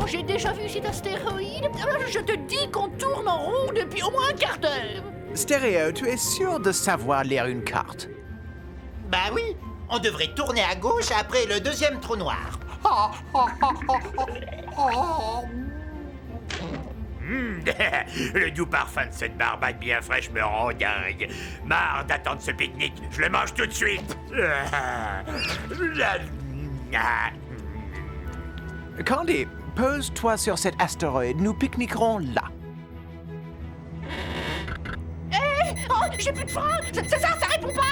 Oh, j'ai déjà vu cet astéroïde. Je te dis qu'on tourne en rond depuis au moins un quart d'heure. Stéréo, tu es sûr de savoir lire une carte? Bah oui, on devrait tourner à gauche après le deuxième trou noir. Le doux parfum de cette barbade bien fraîche me rend dingue. Marre d'attendre ce pique-nique, je le mange tout de suite. Candy, pose-toi sur cet astéroïde, nous pique-niquerons là. Oh, j'ai plus de frein. Ça répond pas.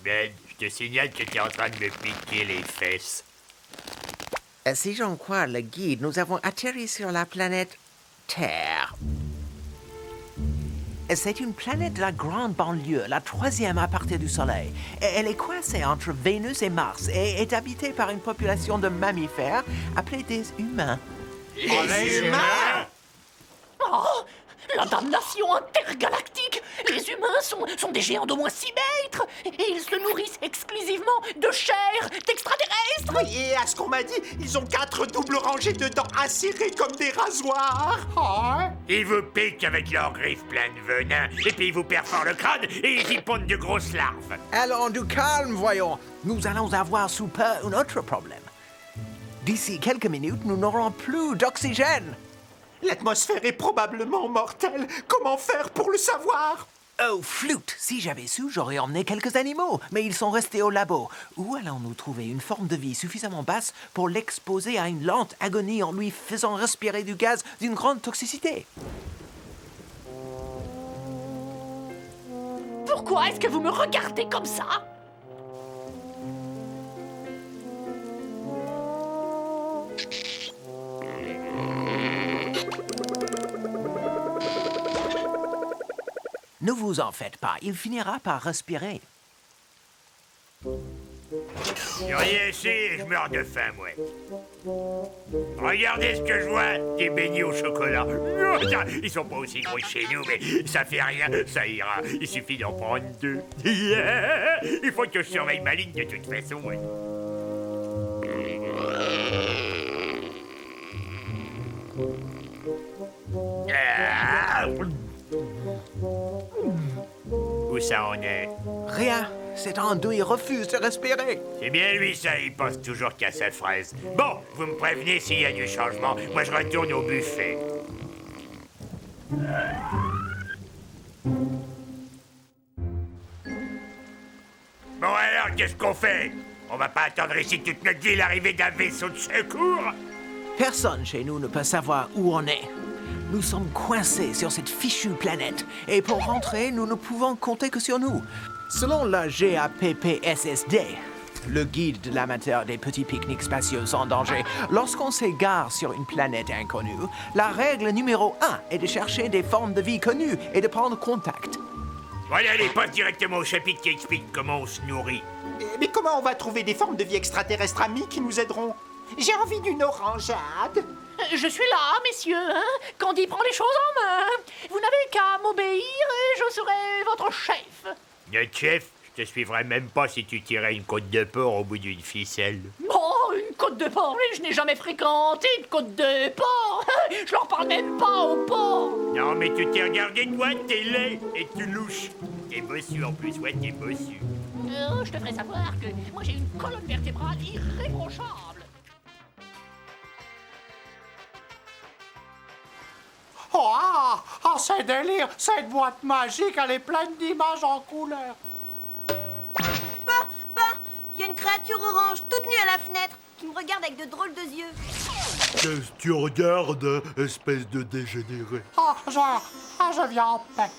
Ben, je te signale que t'es en train de me piquer les fesses. Si j'en crois le guide, nous avons atterri sur la planète Terre. C'est une planète de la grande banlieue, la troisième à partir du Soleil. Elle est coincée entre Vénus et Mars et est habitée par une population de mammifères appelés des humains. Les humains? Oh, la damnation intergalactique. Les humains sont des géants d'au moins 6 mètres. Et ils se nourrissent exclusivement de chair d'extraterrestres. Oui, et à ce qu'on m'a dit, ils ont 4 doubles rangées de dents acérées comme des rasoirs. Ils vous piquent avec leurs griffes pleines de venin, et puis ils vous perforent le crâne et ils y pondent de grosses larves. Allons, du calme, voyons. Nous allons avoir sous peu un autre problème. D'ici quelques minutes, nous n'aurons plus d'oxygène. L'atmosphère est probablement mortelle. Comment faire pour le savoir? Oh, flûte! Si j'avais su, j'aurais emmené quelques animaux, mais ils sont restés au labo. Où allons-nous trouver une forme de vie suffisamment basse pour l'exposer à une lente agonie en lui faisant respirer du gaz d'une grande toxicité? Pourquoi est-ce que vous me regardez comme ça? Ne vous en faites pas, il finira par respirer. Rien ici et je meurs de faim, moi. Regardez ce que je vois, des beignets au chocolat. Ils sont pas aussi gros que chez nous, mais ça fait rien, ça ira. Il suffit d'en prendre 2. Il faut que je surveille ma ligne de toute façon, ouais. Où ça en est? Rien, cet andouille refuse de respirer. C'est bien lui, ça, il pense toujours qu'à sa fraise. Bon, vous me prévenez s'il y a du changement. Moi, je retourne au buffet. Bon alors, qu'est-ce qu'on fait? On va pas attendre ici toute notre vie l'arrivée d'un vaisseau de secours? Personne chez nous ne peut savoir où on est. Nous sommes coincés sur cette fichue planète, et pour rentrer, nous ne pouvons compter que sur nous. Selon la GAPPSSD, le guide de l'amateur des petits pique-niques spatiaux sans danger, lorsqu'on s'égare sur une planète inconnue, la règle numéro 1 est de chercher des formes de vie connues et de prendre contact. Voilà, allez, passe directement au chapitre qui explique comment on se nourrit. Mais comment on va trouver des formes de vie extraterrestres amies qui nous aideront? J'ai envie d'une orangeade. Je suis là, messieurs, hein? Candy prend les choses en main. Vous n'avez qu'à m'obéir et je serai votre chef. Notre chef, je te suivrai même pas si tu tirais une côte de porc au bout d'une ficelle. Oh, une côte de porc, mais je n'ai jamais fréquenté une côte de porc. Je leur parle même pas au porc. Non, mais tu t'es regardé, toi, t'es laid et tu louches. T'es bossu en plus, ouais, t'es bossu. Je te ferai savoir que moi j'ai une colonne vertébrale irréprochable. Oh, c'est délire! Cette boîte magique, elle est pleine d'images en couleur. Il y a une créature orange toute nue à la fenêtre qui me regarde avec de drôles de yeux. Qu'est-ce que tu regardes, espèce de dégénéré? Je viens en paix.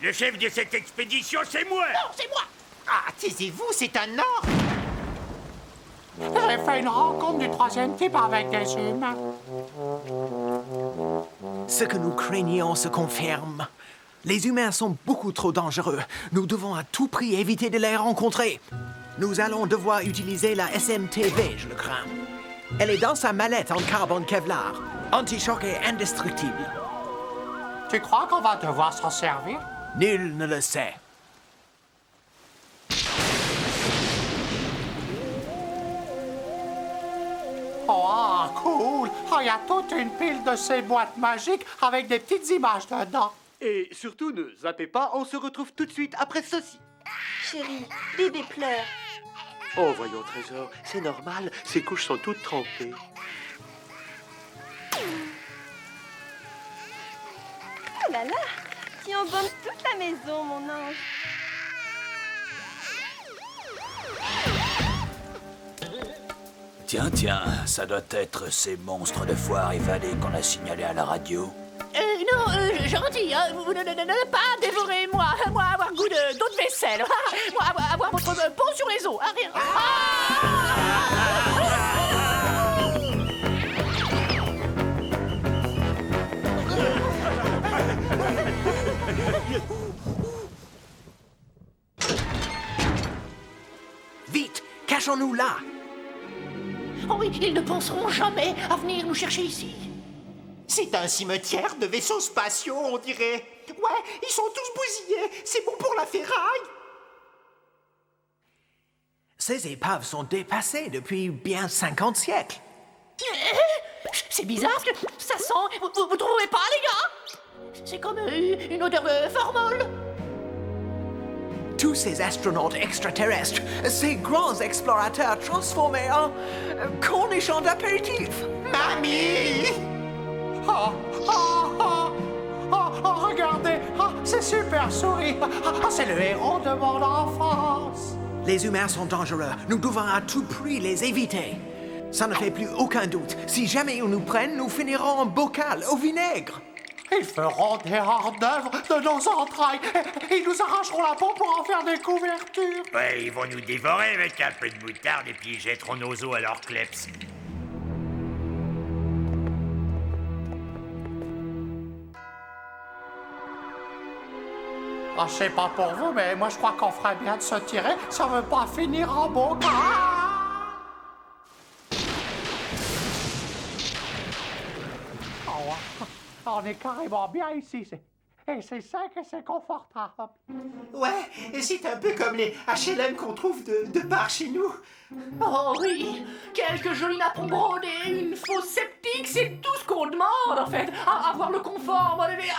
Le chef de cette expédition, c'est moi! Non, c'est moi. Ah, taisez-vous, c'est un ordre. J'ai fait une rencontre du troisième type avec des humains. Ce que nous craignions se confirme. Les humains sont beaucoup trop dangereux. Nous devons à tout prix éviter de les rencontrer. Nous allons devoir utiliser la SMTV, je le crains. Elle est dans sa mallette en carbone Kevlar. Anti-choc et indestructible. Tu crois qu'on va devoir s'en servir? Nul ne le sait. Oh, cool! Oh, il y a toute une pile de ces boîtes magiques avec des petites images dedans. Et surtout, ne zappez pas, on se retrouve tout de suite après ceci. Chérie, bébé pleure. Oh, voyons, Trésor, c'est normal, ses couches sont toutes trempées. Oh là là, tu embaumes toute la maison, mon ange. Tiens, ça doit être ces monstres de foire évadés qu'on a signalés à la radio. Non, gentil, hein, vous ne pas dévorer moi avoir goût d'eau de vaisselle, moi avoir votre peau sur les os, hein, rien. Vite, cachons-nous là. Oh oui, ils ne penseront jamais à venir nous chercher ici. C'est un cimetière de vaisseaux spatiaux, on dirait. Ouais, ils sont tous bousillés. C'est bon pour la ferraille. Ces épaves sont dépassées depuis bien 50 siècles. C'est bizarre, parce que ça sent... Vous trouvez pas, les gars? C'est comme une odeur de formol. Tous ces astronautes extraterrestres, ces grands explorateurs transformés en cornichons d'apéritif. Mamie! Oh, regardez! Oh, c'est Super Souris! Oh, c'est le héros de mon enfance! Les humains sont dangereux. Nous devons à tout prix les éviter. Ça ne fait plus aucun doute. Si jamais ils nous prennent, nous finirons en bocal au vinaigre. Ils feront des hors-d'œuvre de nos entrailles. Ils nous arracheront la peau pour en faire des couvertures. Ouais, ils vont nous dévorer avec un peu de moutarde et puis ils jetteront nos os à leur kleps. Oh, je sais pas pour vous, mais moi je crois qu'on ferait bien de se tirer. Ça veut pas finir en bocal. On est carrément bien ici. Et c'est sec et c'est confortable. Ouais, et c'est un peu comme les HLM qu'on trouve de par chez nous. Oh oui, quelques jolies nappes brodées, une fosse septique, c'est tout ce qu'on demande, en fait. Avoir le confort, mon bébé.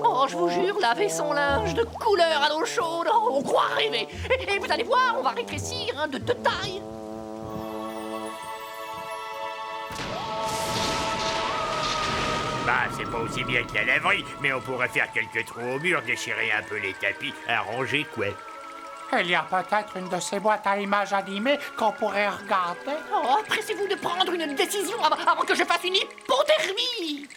Oh, je vous jure, laver son linge de couleur à l'eau chaude, oh, on croit rêver. Et vous allez voir, on va rétrécir de taille. Bah, c'est pas aussi bien que la laverie, mais on pourrait faire quelques trous au mur, déchirer un peu les tapis, arranger quoi. Il y a peut-être une de ces boîtes à images animées qu'on pourrait regarder. Oh, pressez-vous de prendre une décision avant que je fasse une hypothermie.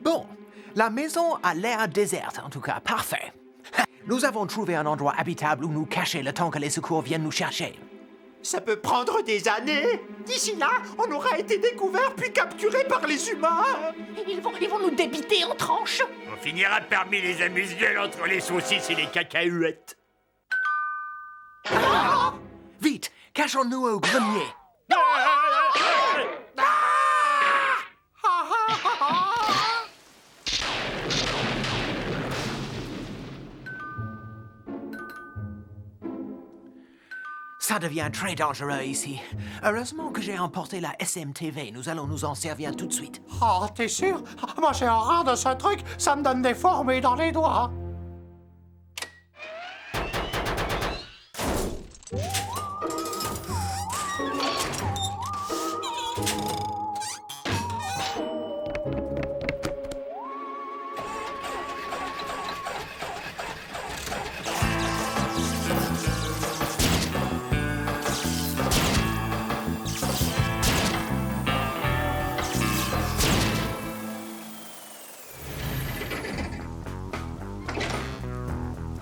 Bon, la maison a l'air déserte, en tout cas. Parfait. Nous avons trouvé un endroit habitable où nous cacher le temps que les secours viennent nous chercher. Ça peut prendre des années. D'ici là, on aura été découvert puis capturé par les humains. Ils vont nous débiter en tranches. On finira parmi les amuse-gueules entre les saucisses et les cacahuètes. Vite, cachons-nous au grenier. Ça devient très dangereux ici. Heureusement que j'ai emporté la SMTV. Nous allons nous en servir tout de suite. Oh, t'es sûr? Moi, j'ai horreur de ce truc. Ça me donne des fourmis dans les doigts.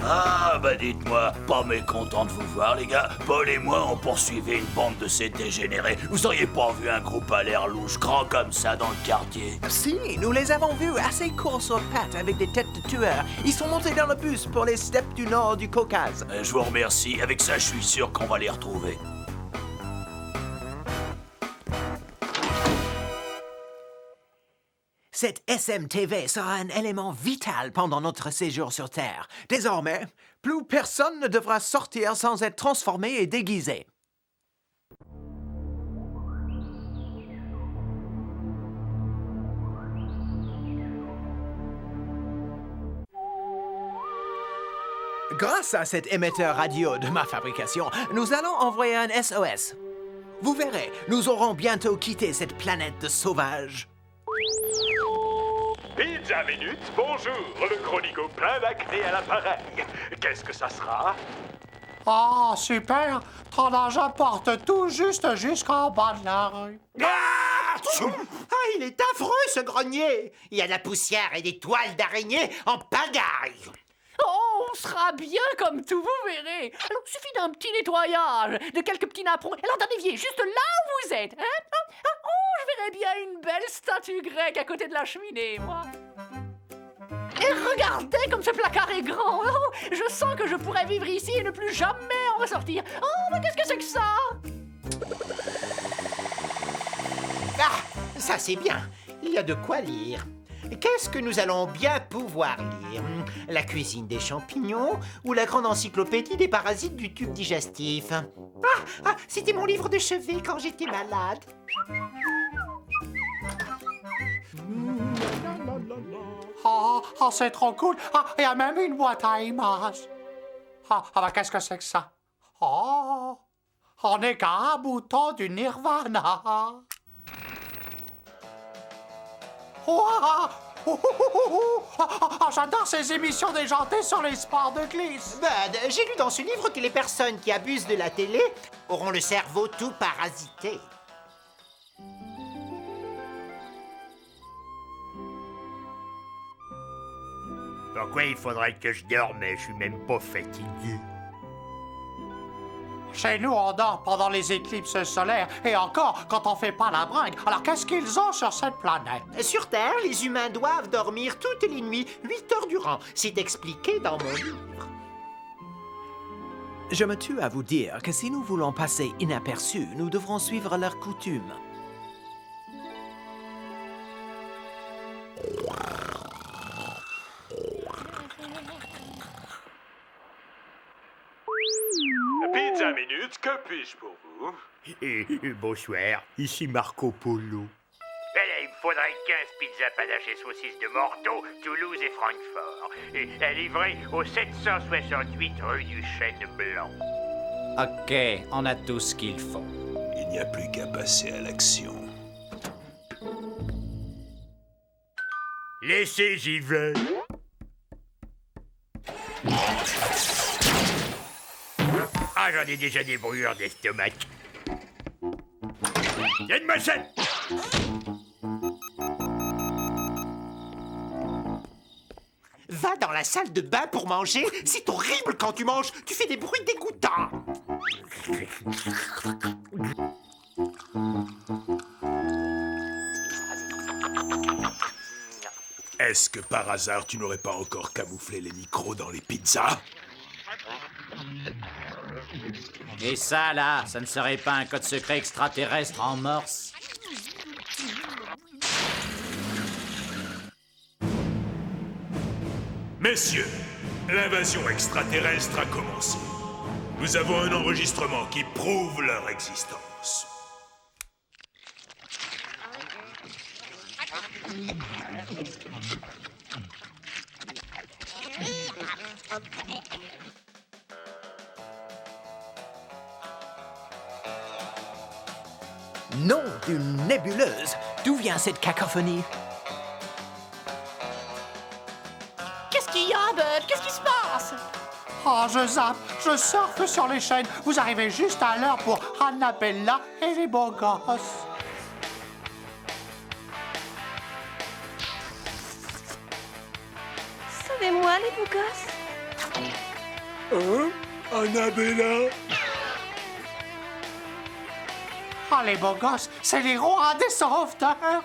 Ah, bah dites-moi, pas mécontent de vous voir, les gars. Paul et moi, on poursuivait une bande de ces dégénérés. Vous auriez pas vu un groupe à l'air louche, grand comme ça, dans le quartier? Si, nous les avons vus assez courts sur pattes avec des têtes de tueurs. Ils sont montés dans le bus pour les steppes du nord du Caucase. Je vous remercie. Avec ça, je suis sûr qu'on va les retrouver. Cette SMTV sera un élément vital pendant notre séjour sur Terre. Désormais, plus personne ne devra sortir sans être transformé et déguisé. Grâce à cet émetteur radio de ma fabrication, nous allons envoyer un SOS. Vous verrez, nous aurons bientôt quitté cette planète de sauvages. Pizza Minute, bonjour, le chronico plein d'acné à l'appareil. Qu'est-ce que ça sera? Oh, super! Ton argent porte tout juste jusqu'en bas de la rue. Ah, il est affreux, ce grenier! Il y a de la poussière et des toiles d'araignée en pagaille! Oh, on sera bien comme tout, vous verrez. Alors, il suffit d'un petit nettoyage, de quelques petits napperons, et alors d'un évier, juste là où vous êtes. Hein? Oh, je verrais bien une belle statue grecque à côté de la cheminée, moi. Et regardez comme ce placard est grand. Oh, je sens que je pourrais vivre ici et ne plus jamais en ressortir. Oh, mais qu'est-ce que c'est que ça? Ah, ça c'est bien. Il y a de quoi lire. Qu'est-ce que nous allons bien pouvoir lire? La cuisine des champignons ou la grande encyclopédie des parasites du tube digestif? C'était mon livre de chevet quand j'étais malade. Oh, c'est trop cool. Ah, il y a même une boîte à images. Bah, qu'est-ce que c'est que ça? Oh, on est qu'à un bouton du Nirvana. J'adore ces émissions déjantées sur les sports de glisse. Bud, j'ai lu dans ce livre que les personnes qui abusent de la télé auront le cerveau tout parasité. Pourquoi il faudrait que je dorme? Je suis même pas fatigué. Chez nous, on dort pendant les éclipses solaires et encore quand on fait pas la bringue. Alors, qu'est-ce qu'ils ont sur cette planète? Sur Terre, les humains doivent dormir toutes les nuits, 8 heures durant. C'est expliqué dans mon livre. Je me tue à vous dire que si nous voulons passer inaperçus, nous devrons suivre leurs coutumes. Pizza Minute, que puis-je pour vous? Bonsoir, ici Marco Polo. Il me faudrait 15 pizzas panaches et saucisses de Morteau, Toulouse et Francfort. Et livrées au 768 rue du Chêne Blanc. Ok, on a tout ce qu'il faut. Il n'y a plus qu'à passer à l'action. Laissez, j'y vais. Ah, j'en ai déjà des brûlures d'estomac. Il y a une machette! Va dans la salle de bain pour manger. C'est horrible quand tu manges. Tu fais des bruits dégoûtants. Est-ce que par hasard tu n'aurais pas encore camouflé les micros dans les pizzas? Et ça, là, ça ne serait pas un code secret extraterrestre en morse? Messieurs, l'invasion extraterrestre a commencé. Nous avons un enregistrement qui prouve leur existence. Nom d'une nébuleuse! D'où vient cette cacophonie? Qu'est-ce qu'il y a, Bud? Qu'est-ce qui se passe? Oh, je zappe, je surfe sur les chaînes. Vous arrivez juste à l'heure pour Annabella et les beaux gosses. Sauvez-moi, les beaux gosses. Hein? Annabella? Ah, les beaux gosses, c'est les rois des sauveteurs.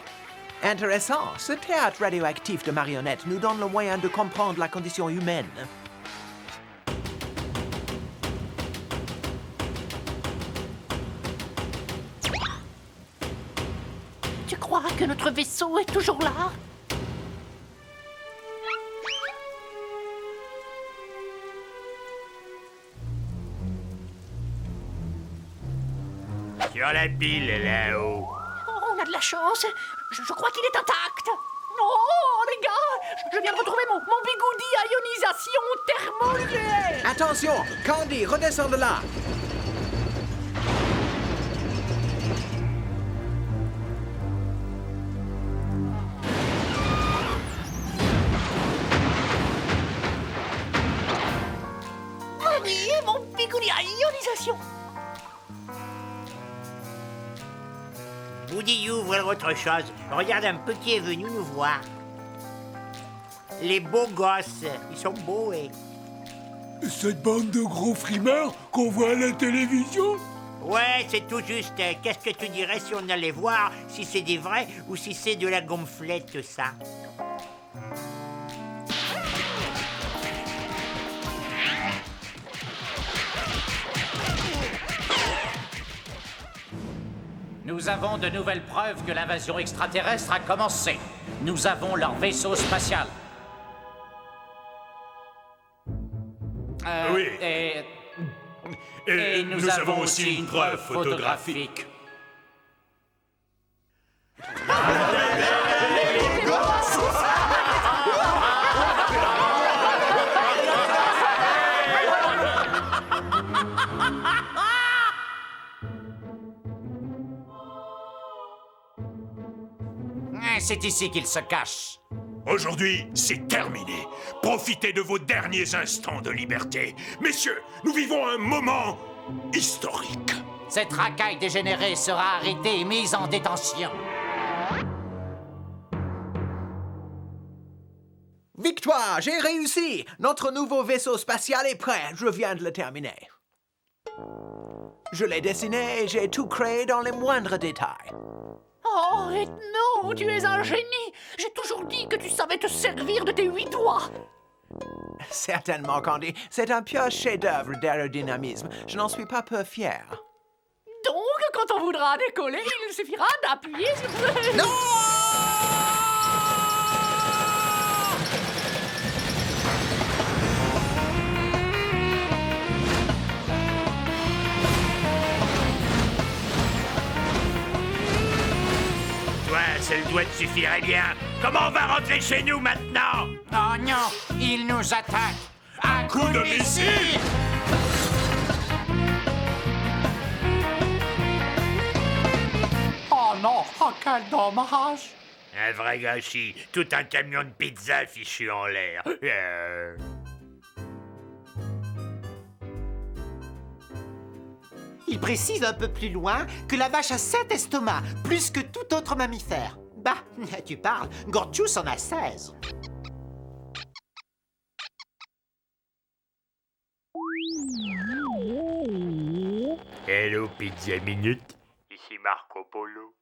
Intéressant. Ce théâtre radioactif de marionnettes nous donne le moyen de comprendre la condition humaine. Tu crois que notre vaisseau est toujours là? Sur la pile, là-haut. Oh, on a de la chance. Je crois qu'il est intact. Oh, les gars, je viens de retrouver mon bigoudi à ionisation thermonucléaire. Attention, Candy, redescends de là. Oh oui, mon bigoudi à ionisation. Woody ouvre autre chose. Regarde un peu qui est venu nous voir. Les beaux gosses. Ils sont beaux, et... Cette bande de gros frimards qu'on voit à la télévision? Ouais, c'est tout juste. Qu'est-ce que tu dirais si on allait voir si c'est des vrais ou si c'est de la gonflette, ça? Nous avons de nouvelles preuves que l'invasion extraterrestre a commencé. Nous avons leur vaisseau spatial. Oui. Et nous avons aussi une preuve photographique. C'est ici qu'il se cache. Aujourd'hui, c'est terminé. Profitez de vos derniers instants de liberté. Messieurs, nous vivons un moment historique. Cette racaille dégénérée sera arrêtée et mise en détention. Victoire, j'ai réussi. Notre nouveau vaisseau spatial est prêt. Je viens de le terminer. Je l'ai dessiné et j'ai tout créé dans les moindres détails. Oh, Ethno, tu es un génie. J'ai toujours dit que tu savais te servir de tes 8 doigts. Certainement, Candy. C'est un pur chef-d'œuvre d'aérodynamisme. Je n'en suis pas peu fier. Donc, quand on voudra décoller, il suffira d'appuyer sur ce... Non! Toi, seul doigt te suffirait bien. Comment on va rentrer chez nous maintenant? Oh non, ils nous attaquent. Un coup de missile! Oh non, oh quel dommage. Un vrai gâchis. Tout un camion de pizza fichu en l'air. Il précise un peu plus loin que la vache a 7 estomacs, plus que tout autre mammifère. Bah, tu parles, Gortchus en a 16. Hello, Pizza Minute. Ici Marco Polo.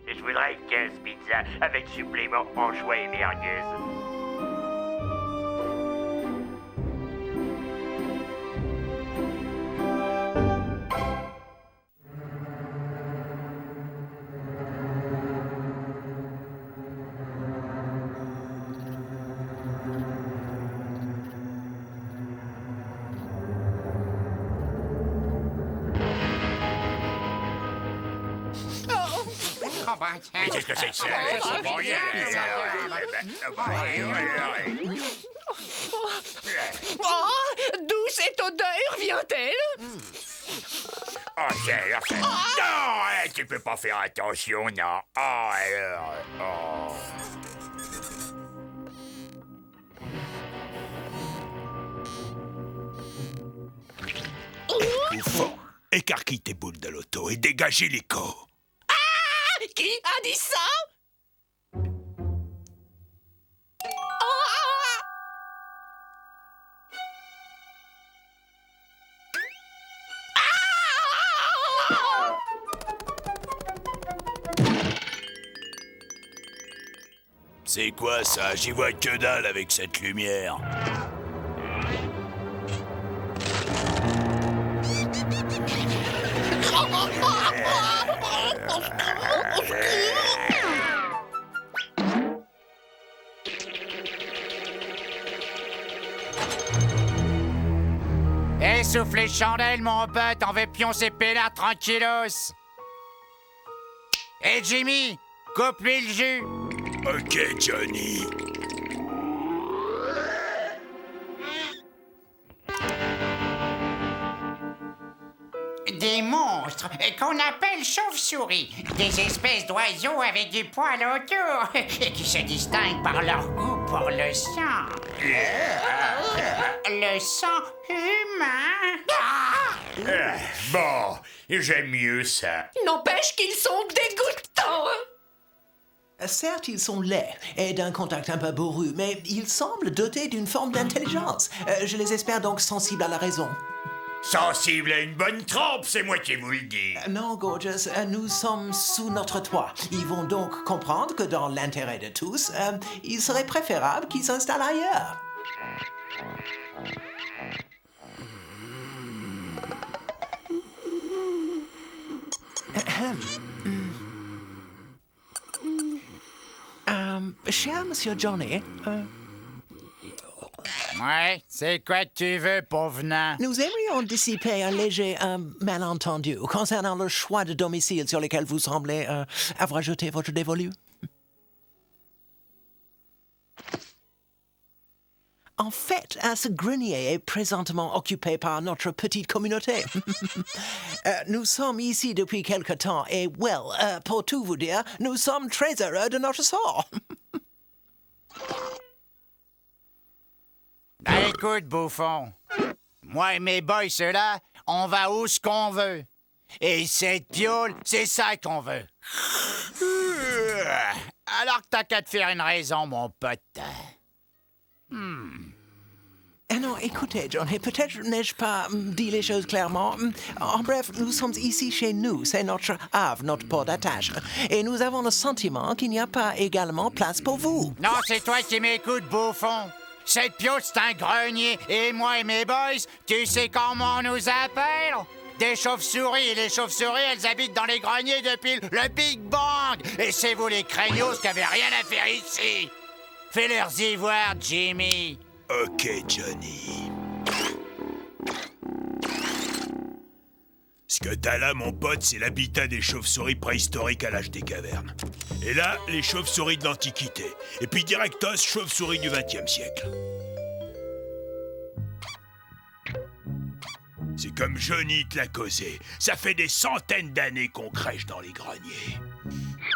Et je voudrais 15 pizzas avec supplément anchois et merguez. Mais qu'est-ce que c'est que ça? Oh, d'où cette odeur vient-elle? Oh, non, tu peux pas faire attention, non. Oh, alors, oh. Bouffon, écarquille tes boules de loto et dégagez l'écho. Qui a dit ça? C'est quoi ça? J'y vois que dalle avec cette lumière. Essouffle les chandelles, mon pote, on veut pioncer peinard tranquillos. Et Jimmy, coupe-lui le jus. Ok, Johnny. Des monstres qu'on appelle chauves-souris. Des espèces d'oiseaux avec du poil autour et qui se distinguent par leur goût pour le sang. Le sang humain. Bon, j'aime mieux ça. N'empêche qu'ils sont dégoûtants. Certes, ils sont laids et d'un contact un peu bourru, mais ils semblent dotés d'une forme d'intelligence. Je les espère donc sensibles à la raison. Sensible à une bonne trempe, c'est moi qui vous le dis. Non, Gorgeous, nous sommes sous notre toit. Ils vont donc comprendre que dans l'intérêt de tous, il serait préférable qu'ils s'installent ailleurs. Cher Monsieur Johnny, Ouais, c'est quoi que tu veux, pauvre nain? nous aimerions dissiper un léger malentendu concernant le choix de domicile sur lequel vous semblez avoir jeté votre dévolu. En fait, ce grenier est présentement occupé par notre petite communauté. Nous sommes ici depuis quelque temps et, pour tout vous dire, nous sommes très heureux de notre sort. Ben écoute, bouffon. Moi et mes boys, ceux-là, on va où ce qu'on veut. Et cette piole, c'est ça qu'on veut. Alors que t'as qu'à te faire une raison, mon pote. Non, écoutez, John, et peut-être n'ai-je pas dit les choses clairement. En bref, nous sommes ici chez nous, c'est notre havre, notre port d'attache. Et nous avons le sentiment qu'il n'y a pas également place pour vous. Non, c'est toi qui m'écoutes, bouffon. Cette piole, c'est un grenier. Et moi et mes boys, tu sais comment on nous appelle? Des chauves-souris. Et les chauves-souris, elles habitent dans les greniers depuis le Big Bang. Et c'est vous les craignos qui avez rien à faire ici. Fais-leur y voir, Jimmy. Ok, Johnny. Ce que t'as là, mon pote, c'est l'habitat des chauves-souris préhistoriques à l'âge des cavernes. Et là, les chauves-souris de l'Antiquité. Et puis directos, chauves-souris du XXe siècle. C'est comme Johnny te l'a causé. Ça fait des centaines d'années qu'on crèche dans les greniers.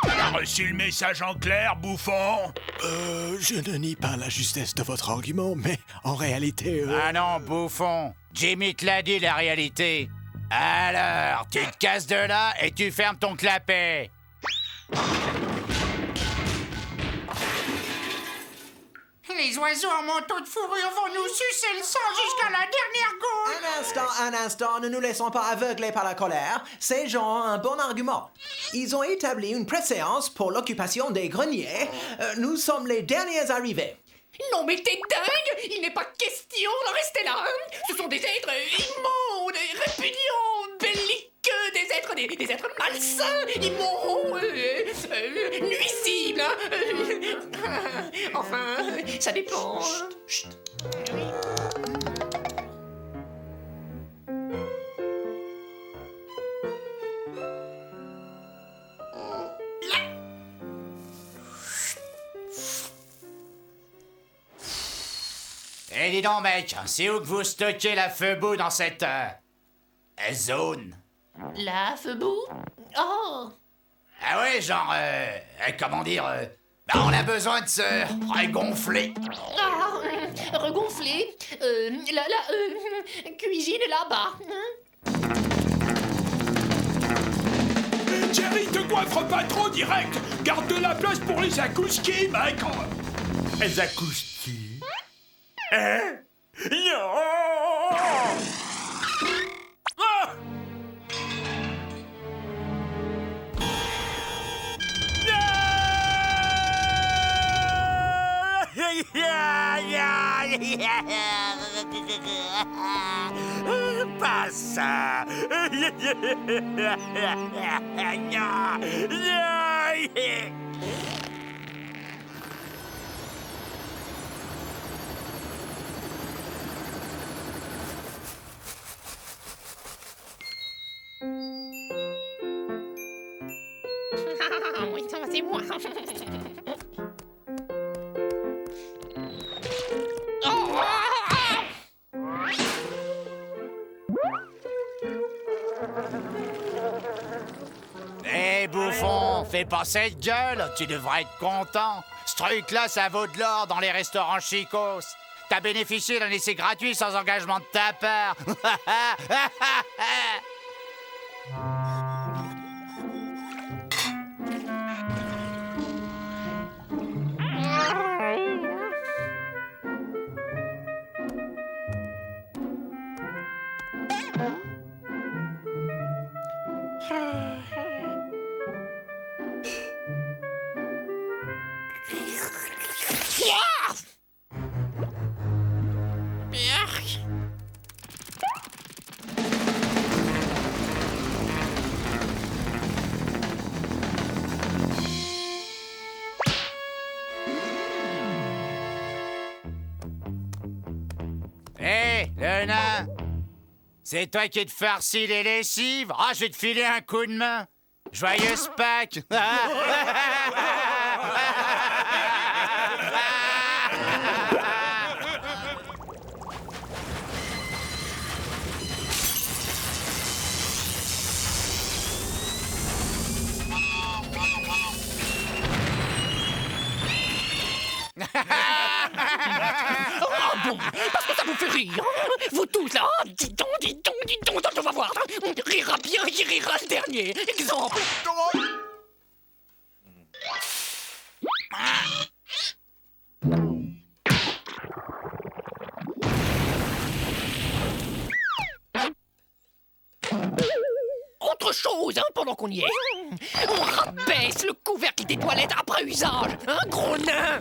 T'as reçu le message en clair, bouffon? Je ne nie pas la justesse de votre argument, mais en réalité... Ah non, bouffon. Jimmy te l'a dit, la réalité. Alors, tu te casses de là et tu fermes ton clapet. Les oiseaux en manteau de fourrure vont nous sucer le sang jusqu'à la dernière goutte. Un instant, ne nous laissons pas aveugler par la colère. Ces gens ont un bon argument. Ils ont établi une préséance pour l'occupation des greniers. Nous sommes les derniers arrivés. Non mais t'es dingue! Il n'est pas question d'en rester là! Hein. Ce sont des êtres immondes, répugnants, belliqueux, des êtres malsains, immondes, nuisibles! Hein. Enfin, ça dépend. Chut. Eh, dis donc, mec, c'est où que vous stockez la feu-boue dans cette zone? La feu-boue? Oh! Ah ouais, genre, comment dire, on a besoin de se regonfler. Ah, regonfler? La cuisine est là-bas. Hein? Jerry, te coiffe pas trop direct. Garde de la place pour les akouski, mec. Les akouski? Hein? Non! Ah! Pas ça. Oui, ça va, c'est moi. Hé, bouffon, fais pas cette gueule, tu devrais être content. Ce truc-là, ça vaut de l'or dans les restaurants chicos. T'as bénéficié d'un essai gratuit sans engagement de ta part. Hé, le nain! C'est toi qui te farcis les lessives? Ah, je vais te filer un coup de main! Joyeuse Pâques! Ah bon, parce que ça vous fait rire, hein? Vous tous là, dis donc, on va voir, hein? On rira bien, qui rira le dernier. Exemple. Autre chose, hein, pendant qu'on y est. On rabaisse le couvercle des toilettes après usage, hein, gros nain.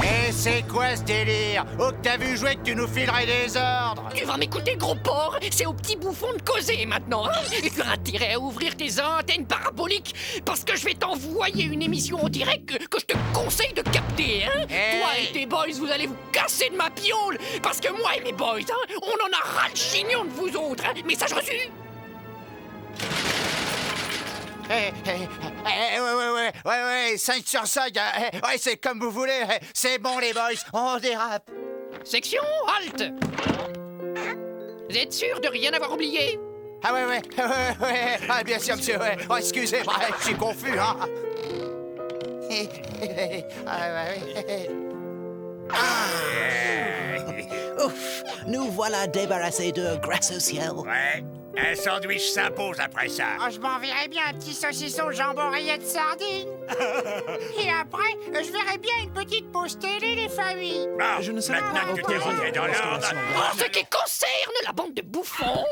Et c'est quoi ce délire? Oh, que t'as vu jouer que tu nous filerais des ordres! Tu vas m'écouter, gros porc. C'est au petit bouffon de causer maintenant, hein? Et tu as intérêt à ouvrir tes antennes paraboliques parce que je vais t'envoyer une émission en direct que je te conseille de capter, hein? Hey. Toi et tes boys, vous allez vous casser de ma piole parce que moi et mes boys, hein, on en a ras le chignon de vous autres, hein? Message reçu? Ouais, 5 sur 5, ouais, c'est comme vous voulez, c'est bon les boys, on dérape. Section halte. Vous êtes sûr de rien avoir oublié? Ah ouais, bien sûr monsieur, ouais, oh, excusez-moi, je suis confus, hein. Ouf, nous voilà débarrassés d'eux grâce au ciel. Ouais, un sandwich s'impose après ça. Oh, je m'enverrais bien un petit saucisson jambon rayette sardine. Et après, je verrais bien une petite pause télé, les familles. Bon, Je ne sais maintenant pas que tu es rentré dans l'ordre... En ce qui concerne la bande de bouffons,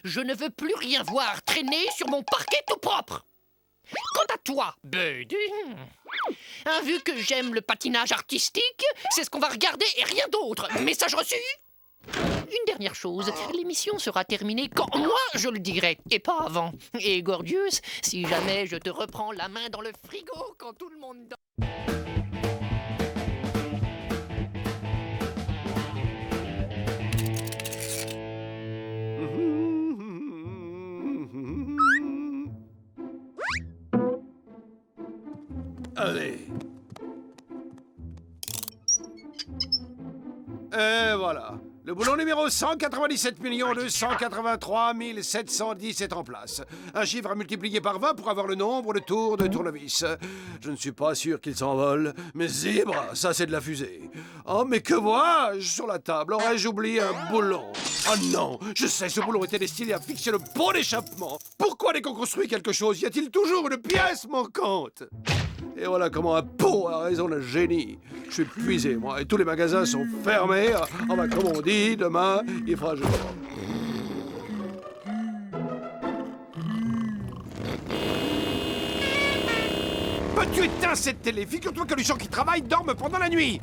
je ne veux plus rien voir traîner sur mon parquet tout propre. Quant à toi, Bud, vu que j'aime le patinage artistique, c'est ce qu'on va regarder et rien d'autre. Message reçu? Une dernière chose, l'émission sera terminée quand moi je le dirai, et pas avant. Et Gordius, si jamais je te reprends la main dans le frigo quand tout le monde dort... Allez. Et voilà. Le boulon numéro 197 283 710 est en place. Un chiffre à multiplier par 20 pour avoir le nombre de tours de tournevis. Je ne suis pas sûr qu'il s'envole, mais zèbre, ça c'est de la fusée. Oh, mais que vois-je sur la table? Aurais-je oublié un boulon? Oh non, je sais, ce boulon était destiné à fixer le pot d'échappement. Pourquoi dès qu'on construit quelque chose, y a-t-il toujours une pièce manquante? Et voilà comment un pot a raison d'un génie. Je suis épuisé, moi, et tous les magasins sont fermés. Oh, bah, comme on dit, demain, il fera jour. Peux-tu éteindre cette télé? Figure-toi que les gens qui travaillent dorment pendant la nuit.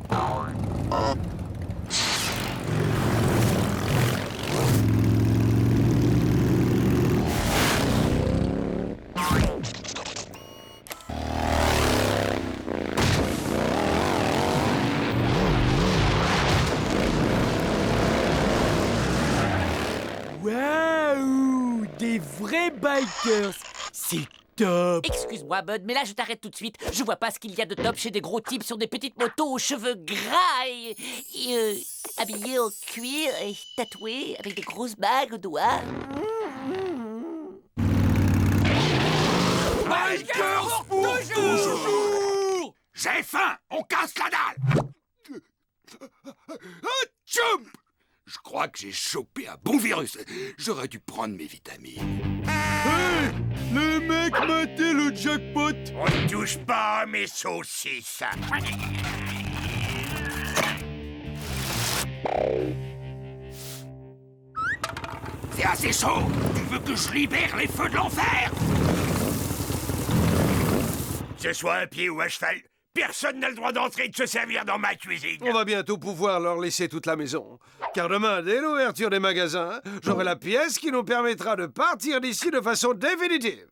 Waouh! Des vrais bikers! C'est top! Excuse-moi, Bud, mais là, je t'arrête tout de suite. Je vois pas ce qu'il y a de top chez des gros types sur des petites motos aux cheveux gras et habillés en cuir et tatoués avec des grosses bagues aux doigts. Bikers pour toujours! J'ai faim! On casse la dalle! Tchoum! Je crois que j'ai chopé un bon virus. J'aurais dû prendre mes vitamines. Hey! Le mec matait le jackpot! On ne touche pas à mes saucisses. C'est assez chaud! Tu veux que je libère les feux de l'enfer? Que ce soit à pied ou à cheval, personne n'a le droit d'entrer et de se servir dans ma cuisine. On va bientôt pouvoir leur laisser toute la maison. Car demain, dès l'ouverture des magasins, j'aurai la pièce qui nous permettra de partir d'ici de façon définitive.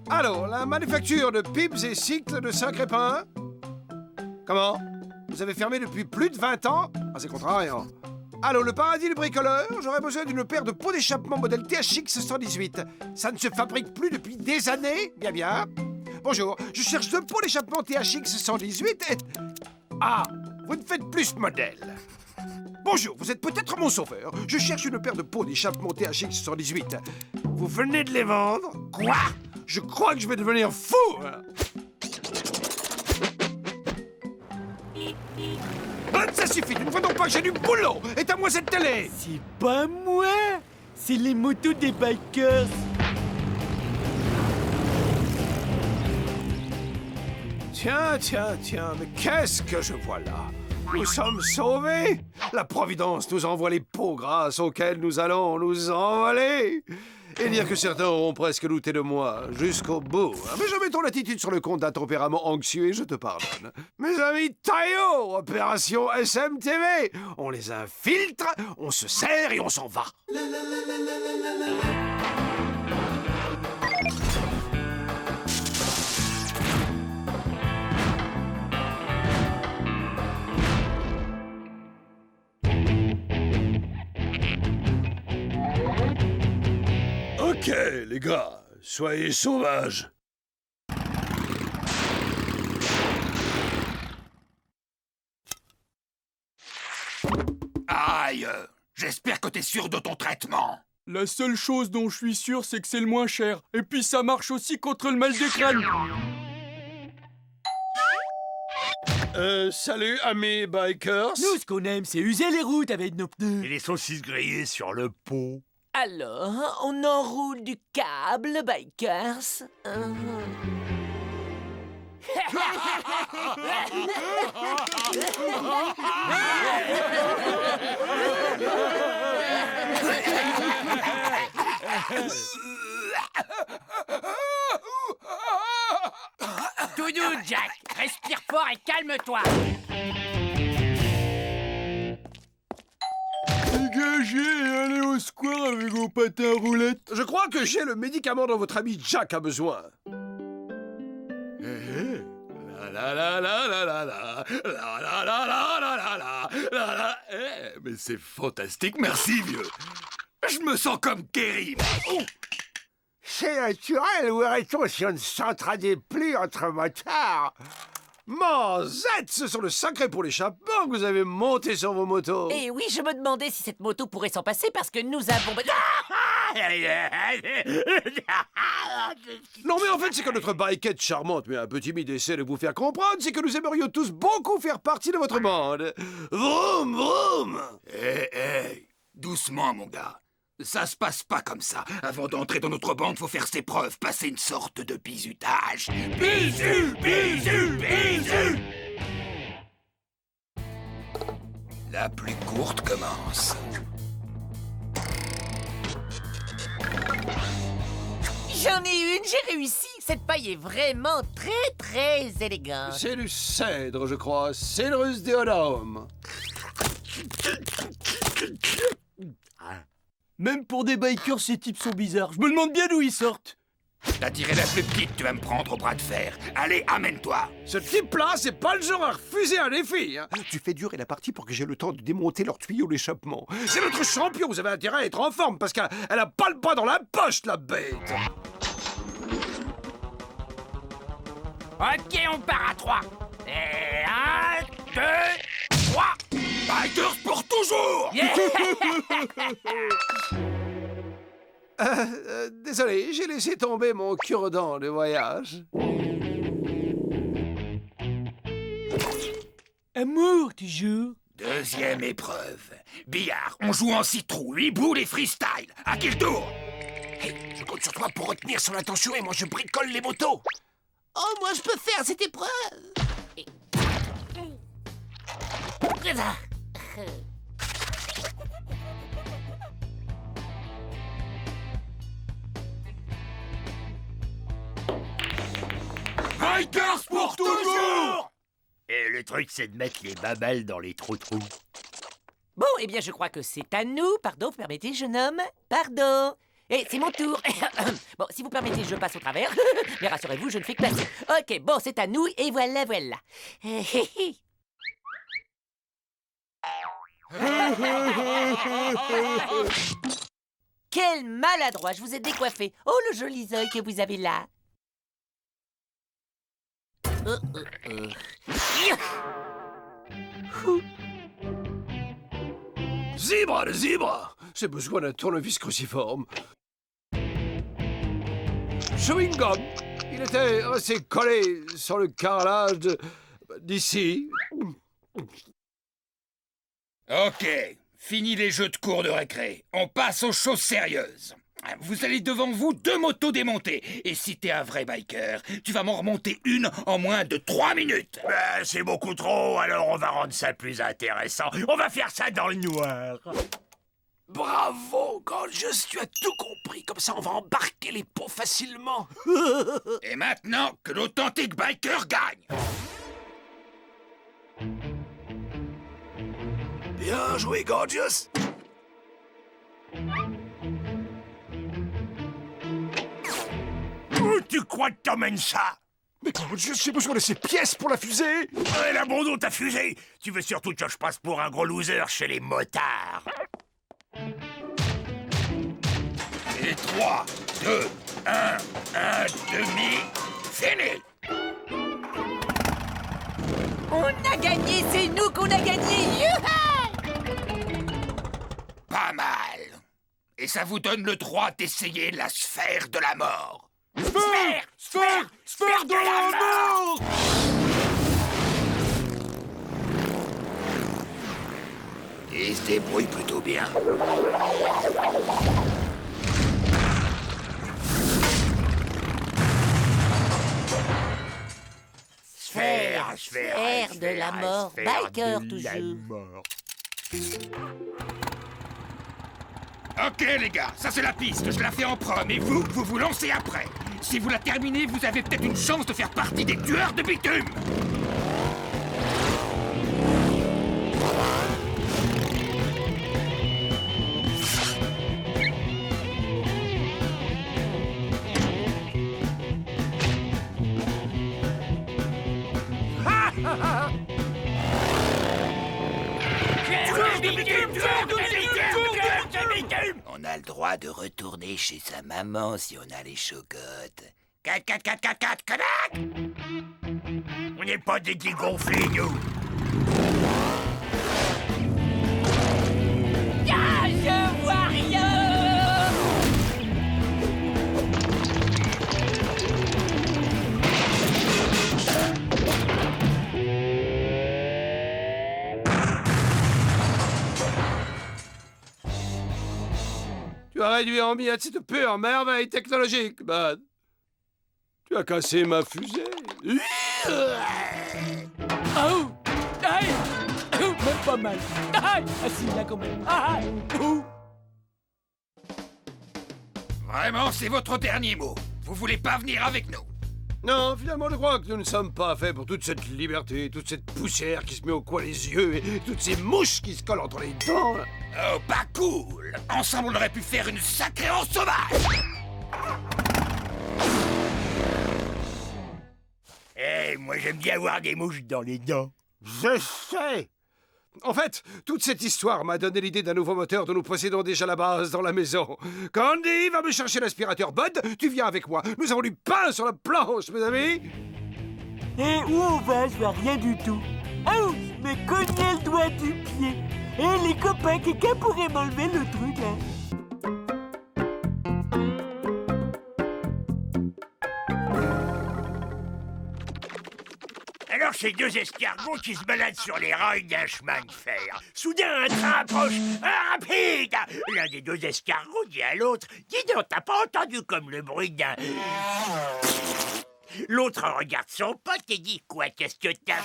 Alors, la manufacture de pips et cycles de Saint-Crépin? Comment? Vous avez fermé depuis plus de 20 ans? Ah, c'est contrariant. Allô, le paradis du bricoleur? J'aurais besoin d'une paire de pots d'échappement modèle THX 118. Ça ne se fabrique plus depuis des années? Bien, bien. Bonjour, je cherche 2 pots d'échappement THX 118 et... Ah, vous ne faites plus ce modèle. Bonjour, vous êtes peut-être mon sauveur. Je cherche une paire de pots d'échappement THX 118. Vous venez de les vendre? Quoi? Je crois que je vais devenir fou, hein. Ça suffit, tu ne vois donc pas que j'ai du boulot. Éteins-moi cette télé. C'est pas moi! C'est les motos des bikers! Tiens, mais qu'est-ce que je vois là? Nous sommes sauvés! La Providence nous envoie les pots grâces auxquels nous allons nous envoler! Et dire que certains auront presque douté de moi jusqu'au bout. Mais je mets ton attitude sur le compte d'un tempérament anxieux et je te pardonne. Mes amis Taillot, opération SMTV! On les infiltre, on se sert et on s'en va! Ok, les gars, soyez sauvages. Aïe! J'espère que t'es sûr de ton traitement. La seule chose dont je suis sûr, c'est que c'est le moins cher. Et puis ça marche aussi contre le mal de crâne. Salut, amis bikers. Nous, ce qu'on aime, c'est user les routes avec nos pneus. Et les saucisses grillées sur le pot. Alors, on enroule du câble, bikers. Tout doux, Jack. Respire fort et calme-toi. Dégagez et allez au square avec vos patins à roulettes. Je crois que j'ai le médicament dont votre ami Jack a besoin. Mais c'est fantastique, merci vieux. Je me sens comme Kerry. C'est naturel, où irait-on si on ne s'entendait plus entre motards? Manzette, ce sont le sacré pour l'échappement que vous avez monté sur vos motos. Et oui, je me demandais si cette moto pourrait s'en passer parce que nous avons... Non mais en fait, c'est que notre bikette charmante mais un peu timide essaie de vous faire comprendre, c'est que nous aimerions tous beaucoup faire partie de votre bande. Vroom, vroom. Hé, doucement, mon gars. Ça se passe pas comme ça. Avant d'entrer dans notre bande, faut faire ses preuves, passer une sorte de bizutage. Bisu, bisu, bisu. La plus courte commence. J'en ai une, j'ai réussi. cette paille est vraiment très élégante. C'est du cèdre, je crois. Cedrus deodarum. Même pour des bikers, ces types sont bizarres. Je me demande bien d'où ils sortent. T'as tiré la plus petite, tu vas me prendre au bras de fer. Allez, amène-toi. Ce type-là, c'est pas le genre à refuser un défi. Hein. Tu fais durer la partie pour que j'ai le temps de démonter leur tuyau d'échappement. C'est notre champion, vous avez intérêt à être en forme parce qu'elle a pas le pas dans la poche, la bête. Ok, on part à 3. Et 1, 2, 3. Bikers pour toujours. Yeah. Désolé, j'ai laissé tomber mon cure-dent de voyage. Amour, toujours. Deuxième épreuve. Billard, on joue en citrouille, 8 boules et freestyle. À qui le tour? Hey, je compte sur toi pour retenir son attention et moi je bricole les motos. Oh, moi je peux faire cette épreuve. Bikers pour toujours. Et le truc, c'est de mettre les babelles dans les trous. Bon, eh bien, je crois que c'est à nous. Pardon, vous permettez, jeune homme? Pardon. Et c'est mon tour. Bon, si vous permettez, je passe au travers. Mais rassurez-vous, je ne fais que passer. Ok, bon, c'est à nous, et voilà. Quel maladroit, je vous ai décoiffé. Oh, le joli œil que vous avez là. Zèbre, le zèbre. J'ai besoin d'un tournevis cruciforme. Chewing gum. Il était resté collé sur le carrelage d'ici. Ok, fini les jeux de cours de récré. On passe aux choses sérieuses. Vous avez devant vous 2 motos démontées. Et si t'es un vrai biker, tu vas m'en remonter une en moins de 3 minutes. Ben, c'est beaucoup trop, alors on va rendre ça plus intéressant. On va faire ça dans le noir. Bravo, Gorgeous, tu as tout compris. Comme ça, on va embarquer les pots facilement. Et maintenant, que l'authentique biker gagne. Bien joué, Gorgeous. Où tu crois que t'emmènes ça? Mais Gorgeous, j'ai besoin de ces pièces pour la fusée. L'abandon ta fusée. Tu veux surtout que je passe pour un gros loser chez les motards. Et 3, 2, 1 demi, fini. On a gagné, c'est nous qu'on a gagné. Youha! Pas mal. Et ça vous donne le droit d'essayer la sphère de la mort. Sphère de la mort. Il se débrouille plutôt bien. Sphère de la mort. Biker toujours. Ok les gars, ça c'est la piste, je la fais en prom et vous vous lancez après. Si vous la terminez, vous avez peut-être une chance de faire partie des tueurs de bitume. On a le droit de retourner chez sa maman si on a les chocottes. 4, 4, 4, 4, 4, connard! On n'est pas des dégonflés, nous. Ah, je vois rien. Tu as réduit en miettes cette pure merveille technologique, Bud. Tu as cassé ma fusée. Oh! Aïe! Même pas mal. Aïe! Ah si, là quand même. Aïe! Vraiment, c'est votre dernier mot. Vous voulez pas venir avec nous? Non, finalement, je crois que nous ne sommes pas faits pour toute cette liberté, toute cette poussière qui se met au coin des yeux et toutes ces mouches qui se collent entre les dents. Oh, pas cool! Ensemble, on aurait pu faire une sacrée en sauvage! Moi j'aime bien avoir des mouches dans les dents. Je sais! En fait, toute cette histoire m'a donné l'idée d'un nouveau moteur dont nous possédons déjà la base dans la maison. Candy, va me chercher l'aspirateur. Bud, tu viens avec moi. Nous avons du pain sur la planche, mes amis. Et où on va? Je vois rien du tout. Ah, je me cognais le doigt du pied. Et les copains, quelqu'un pourrait m'enlever le truc, là? Alors ces deux escargots qui se baladent sur les rails d'un chemin de fer. Soudain, un train approche, rapide. L'un des deux escargots dit à l'autre, « Dis donc, t'as pas entendu comme le bruit d'un... » L'autre regarde son pote et dit, « Quoi, qu'est-ce que t'as ?»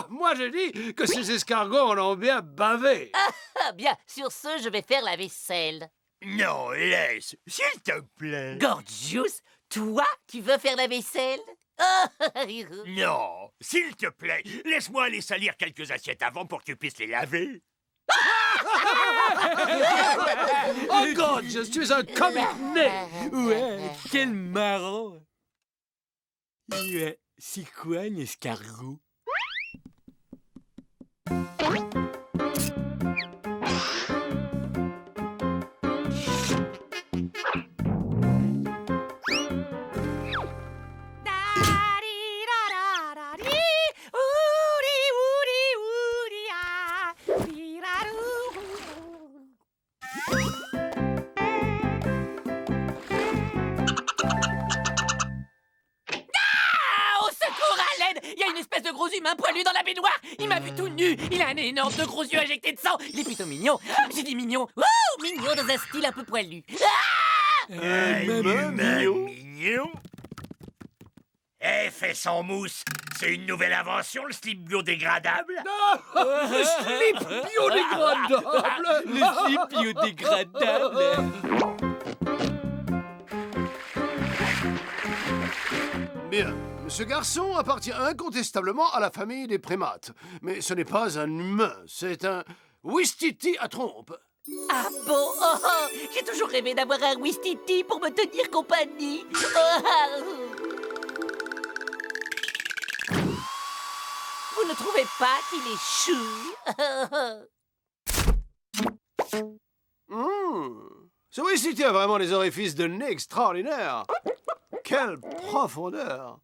Moi, j'ai dit que ces escargots en ont bien bavé. Bien, sur ce, je vais faire la vaisselle. Non, laisse, s'il te plaît. Gorgeous, toi, tu veux faire la vaisselle? Non, s'il te plaît, laisse-moi aller salir quelques assiettes avant pour que tu puisses les laver. Oh God, je suis un comic né. Ouais, quel marrant. C'est quoi un escargot? De gros humain poilu dans la baignoire. Il m'a vu tout nu. Il a un énorme de gros yeux injectés de sang. Il est plutôt mignon. J'ai dit mignon. Wouh, mignon dans un style un peu poilu. Mignon. Fais sans mousse. C'est une nouvelle invention, le slip biodégradable. Le slip biodégradable. Le slip biodégradable. Bien. Ce garçon appartient incontestablement à la famille des primates. Mais ce n'est pas un humain, c'est un Ouistiti à trompe. Ah bon? J'ai toujours rêvé d'avoir un Ouistiti pour me tenir compagnie. Vous ne trouvez pas qu'il est chou? Ce Ouistiti a vraiment des orifices de nez extraordinaires. Quelle profondeur!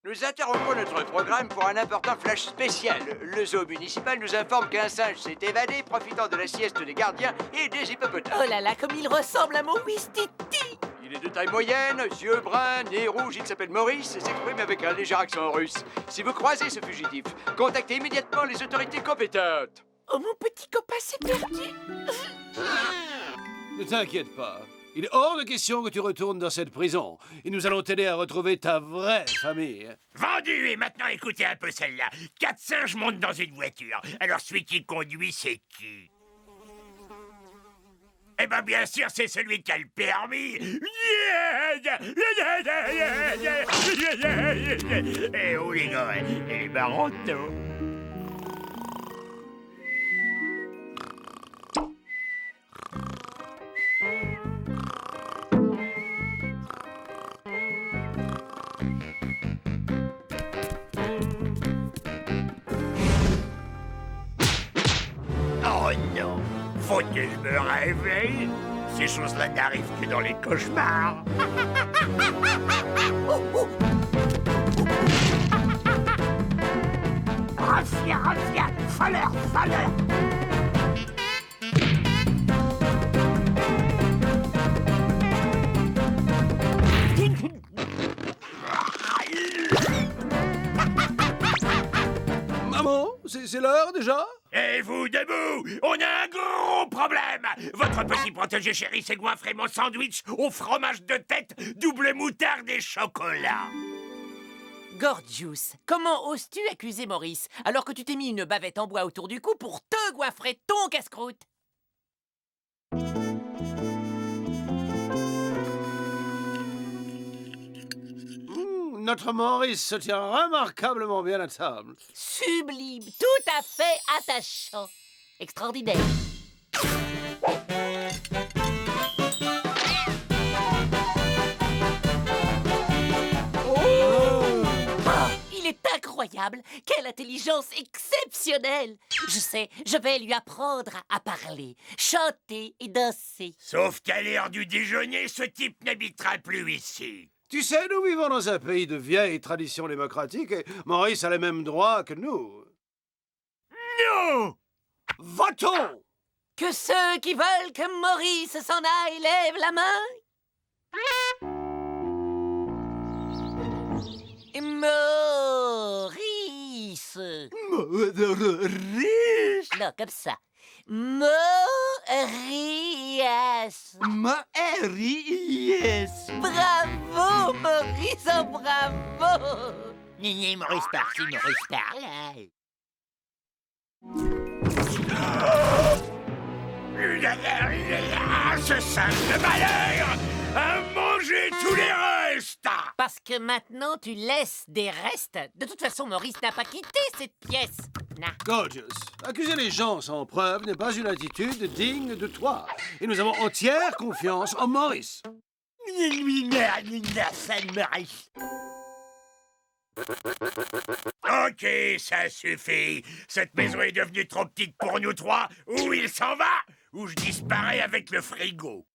Nous interrompons notre programme pour un important flash spécial. Le zoo municipal nous informe qu'un singe s'est évadé, profitant de la sieste des gardiens et des hippopotames. Oh là là, comme il ressemble à mon Ouistiti! Il est de taille moyenne, yeux bruns, nez rouge, il s'appelle Maurice et s'exprime avec un léger accent russe. Si vous croisez ce fugitif, contactez immédiatement les autorités compétentes. Oh, mon petit copain s'est perdu. Ne t'inquiète pas. Il est hors de question que tu retournes dans cette prison. Et nous allons t'aider à retrouver ta vraie famille. Vendu. Et maintenant, écoutez un peu celle-là. 4 singes montent dans une voiture. Alors, celui qui conduit, c'est qui? Eh ben, bien sûr, c'est celui qui a le permis. Eh oh, les gars, elle est marrante, non? Oh non! Faut que je me réveille! Ces choses-là n'arrivent que dans les cauchemars! Raffia, raffia! Falleur, falleur! Maman, c'est l'heure déjà? Et vous, debout! On a un gros problème! Votre petit protégé chéri s'est goinfré mon sandwich au fromage de tête, double moutarde et chocolat! Gorgeous, comment oses-tu accuser Maurice alors que tu t'es mis une bavette en bois autour du cou pour te goinfrer ton casse-croûte? Notre Maurice se tient remarquablement bien à table. Sublime, tout à fait attachant. Extraordinaire. Il est incroyable! Quelle intelligence exceptionnelle! Je sais, je vais lui apprendre à parler, chanter et danser. Sauf qu'à l'heure du déjeuner, ce type n'habitera plus ici. Tu sais, nous vivons dans un pays de vieilles traditions démocratiques et Maurice a les mêmes droits que nous. Non! Votons! Que ceux qui veulent que Maurice s'en aille lèvent la main. Maurice. Maurice. Non, comme ça. Maurice. Maurice. Bravo, Maurice, oh, bravo. Maurice par-ci, Maurice par-là. Ce simple malheur a mangé tous les restes. Parce que maintenant, tu laisses des restes. De toute façon, Maurice n'a pas quitté cette pièce. Nah. Gorgeous, accuser les gens sans preuve n'est pas une attitude digne de toi. Et nous avons entière confiance en Maurice. Ok, ça suffit. Cette maison est devenue trop petite pour nous trois. Ou il s'en va, ou je disparais avec le frigo.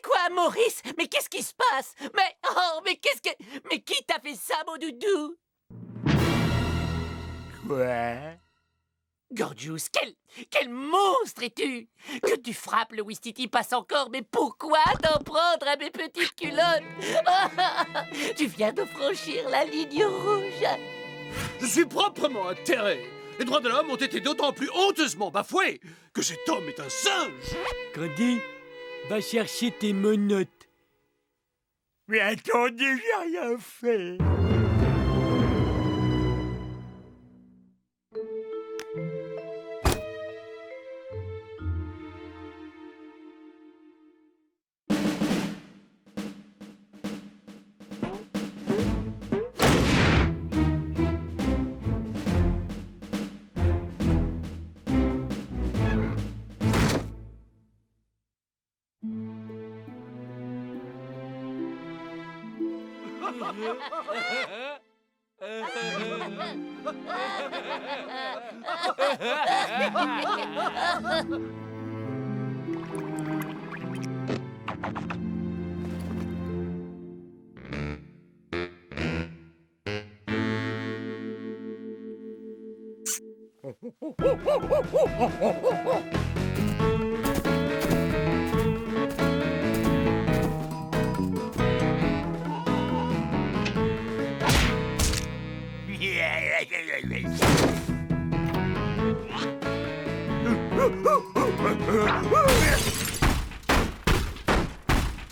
Quoi, Maurice? Mais qu'est-ce qui se passe? Mais qui t'a fait ça, mon doudou? Quoi? Gorgeous, quel monstre es-tu? Que tu frappes, le Wistiti passe encore, mais pourquoi t'en prendre à mes petites culottes? Tu viens de franchir la ligne rouge. Je suis proprement atterré. Les droits de l'homme ont été d'autant plus honteusement bafoués que cet homme est un singe. Candy, va chercher tes menottes. Mais attendez, j'ai rien fait.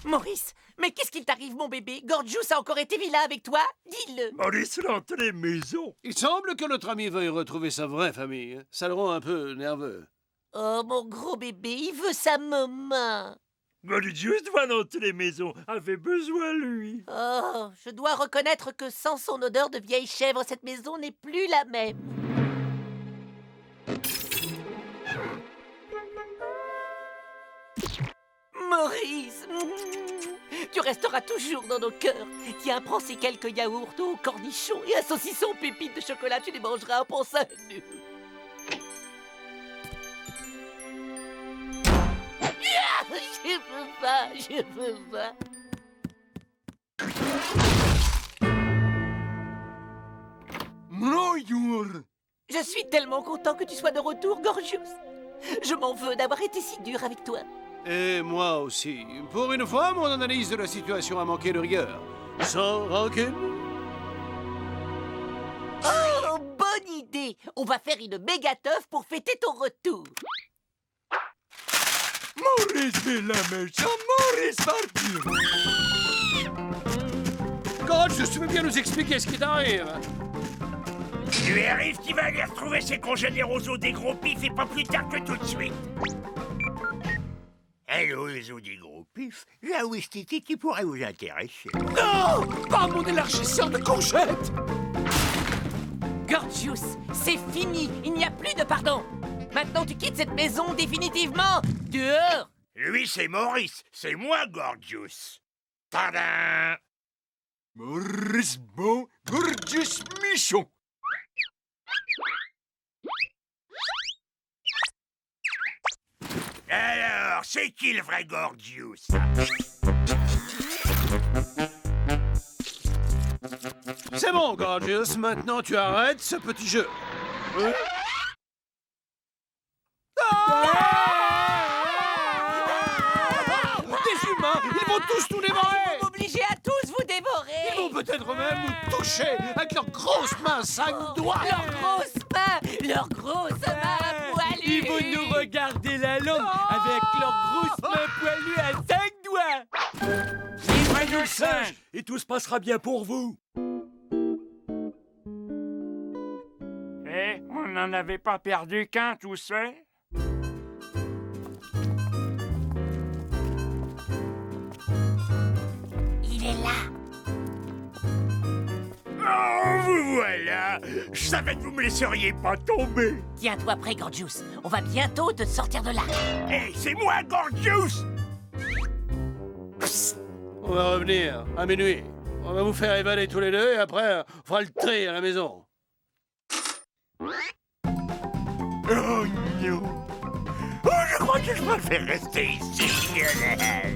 Maurice, mais qu'est-ce qu'il t'arrive, mon bébé? Gorgeous a encore été vilain avec toi? Dis-le. Maurice rentre les maisons. Il semble que notre ami veuille retrouver sa vraie famille. Ça le rend un peu nerveux. Oh, mon gros bébé, il veut sa maman. Gorgeous va dans toutes les maisons, avait besoin lui. Oh, je dois reconnaître que sans son odeur de vieille chèvre, cette maison n'est plus la même. Maurice, tu resteras toujours dans nos cœurs. Tiens, prends ces quelques yaourts aux cornichons et un saucisson aux pépites de chocolat, tu les mangeras en pensant à nous. Je peux pas. Je suis tellement content que tu sois de retour, Gorgeous. Je m'en veux d'avoir été si dur avec toi. Et moi aussi. Pour une fois, mon analyse de la situation a manqué de rigueur. Sans rancune. Allez, on va faire une méga teuf pour fêter ton retour. Maurice est la méchante, Maurice partout. Gorgeous, tu veux bien nous expliquer ce qui t'arrive? Il lui arrive qu'il va aller retrouver ses congénères aux os des gros pifs et pas plus tard que tout de suite. Hello, les os des gros pifs, j'ai un Wistiti qui pourrait vous intéresser. Non! Pas mon élargisseur de courgettes! Gorgeous, c'est fini, il n'y a plus de pardon. Maintenant, tu quittes cette maison définitivement. Dehors. Lui, c'est Maurice, c'est moi, Gorgeous. Tadam! Maurice Bon, Gorgeous Michon. Alors, c'est qui le vrai Gorgeous? C'est bon, Gorgeous, maintenant tu arrêtes ce petit jeu. Des humains, ils vont tous nous dévorer! Ils vont m'obliger à tous vous dévorer! Ils vont peut-être même nous toucher avec leurs grosses mains à 5 doigts! Leurs grosses mains poilues! Ils vont nous regarder la langue avec leurs grosses mains poilues à 5 doigts! Livrez-nous le singe et tout se passera bien pour vous. Eh, on n'en avait pas perdu qu'un, tout ça? Il est là! Oh, vous voilà! Je savais que vous me laisseriez pas tomber! Tiens-toi prêt, Gorgeous. On va bientôt te sortir de là. Hé, c'est moi, Gorgeous! On va revenir à minuit. On va vous faire évader tous les deux et après, on fera le tri à la maison. Oh non! Oh, je crois que je préfère rester ici, Lionel!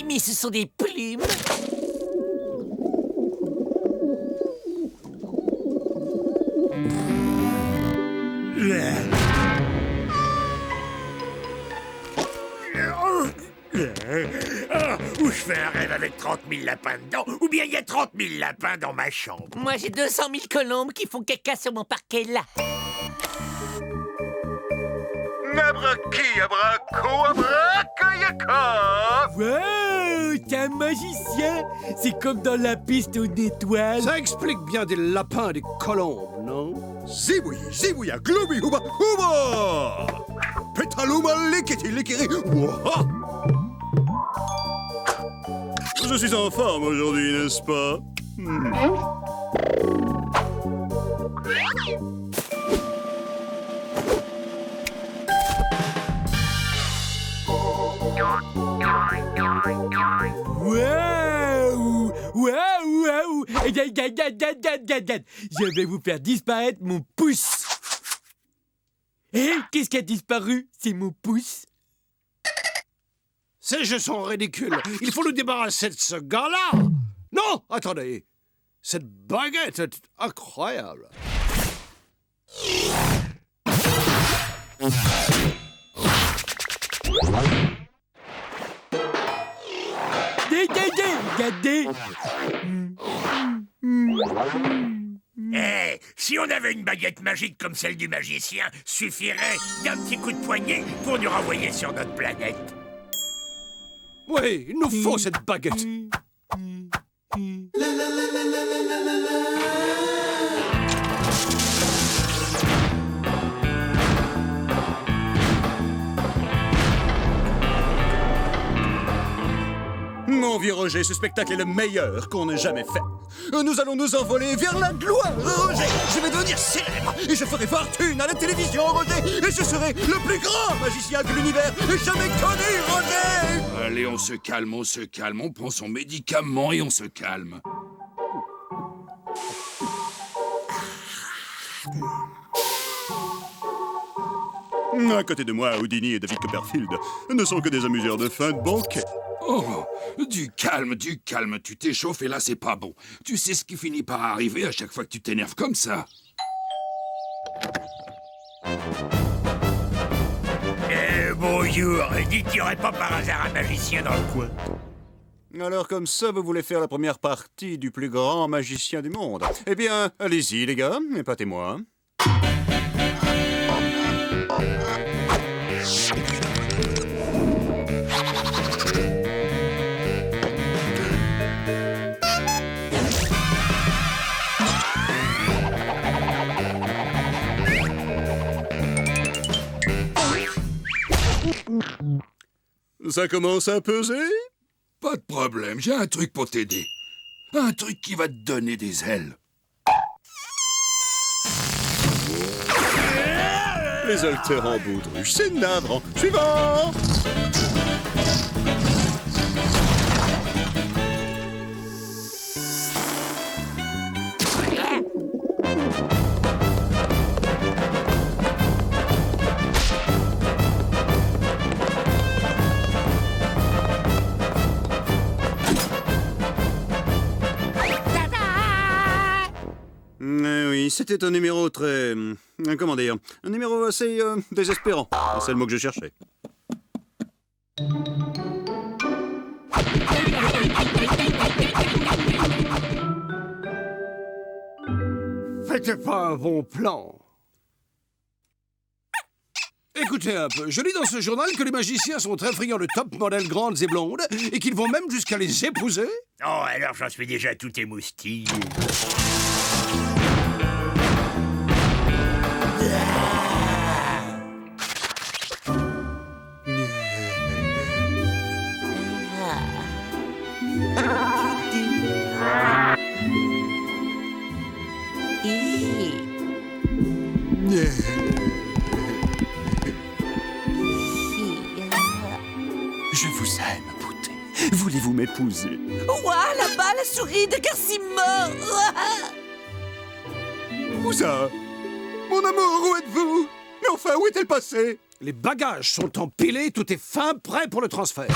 Mais ce sont des plumes. Ou je fais un rêve avec 30 000 lapins dedans, ou bien il y a 30 000 lapins dans ma chambre. Moi, j'ai 200 000 colombes qui font caca sur mon parquet là. Nabraki, abrako, abrakayaka. Wow, t'es un magicien. C'est comme dans la piste aux étoiles. Ça explique bien des lapins et des colombes, non? Ziboui, zibouya, globi, huba, huba. Pétaluma, likiti, likiri, ouah. Je suis en forme aujourd'hui, n'est-ce pas? Waouh! Waouh! Waouh! Je vais vous faire disparaître mon pouce. Hé, qu'est-ce qui a disparu? C'est mon pouce. Ces jeux sont ridicules. Il faut nous débarrasser de ce gars-là. Non, attendez. Cette baguette est incroyable. Regardez. Eh, si on avait une baguette magique comme celle du magicien, suffirait d'un petit coup de poignet pour nous renvoyer sur notre planète. Oui, il nous faut cette baguette. Mon vieux Roger, ce spectacle est le meilleur qu'on ait jamais fait. Nous allons nous envoler vers la gloire, Roger. Je vais devenir célèbre et je ferai fortune à la télévision, Roger. Et je serai le plus grand magicien que l'univers ait jamais connu, Roger. Allez, on se calme, on prend son médicament et on se calme. À côté de moi, Houdini et David Copperfield ne sont que des amuseurs de fin de banquet. Oh, du calme, tu t'échauffes et là c'est pas bon. Tu sais ce qui finit par arriver à chaque fois que tu t'énerves comme ça. Bonjour, dites qu'il n'y aurait pas par hasard un magicien dans le coin. Alors comme ça, vous voulez faire la première partie du plus grand magicien du monde? Eh bien, allez-y les gars, épatez-moi. Ça commence à peser? Pas de problème, j'ai un truc pour t'aider. Un truc qui va te donner des ailes. Les haltères en baudruche, c'est navrant. Suivant! Oui, c'était un numéro très... comment dire? Un numéro assez désespérant. C'est le mot que je cherchais. C'était pas un bon plan. Écoutez un peu, je lis dans ce journal que les magiciens sont très friands de top modèles grandes et blondes et qu'ils vont même jusqu'à les épouser. Oh, alors j'en suis déjà tout émoustillé. Je vous aime, beauté. Voulez-vous m'épouser? Ouah, là-bas, la souris de Garcimore. Où ça? Mon amour, où êtes-vous? Mais enfin, où est-elle passée? Les bagages sont empilés, tout est fin, prêt pour le transfert.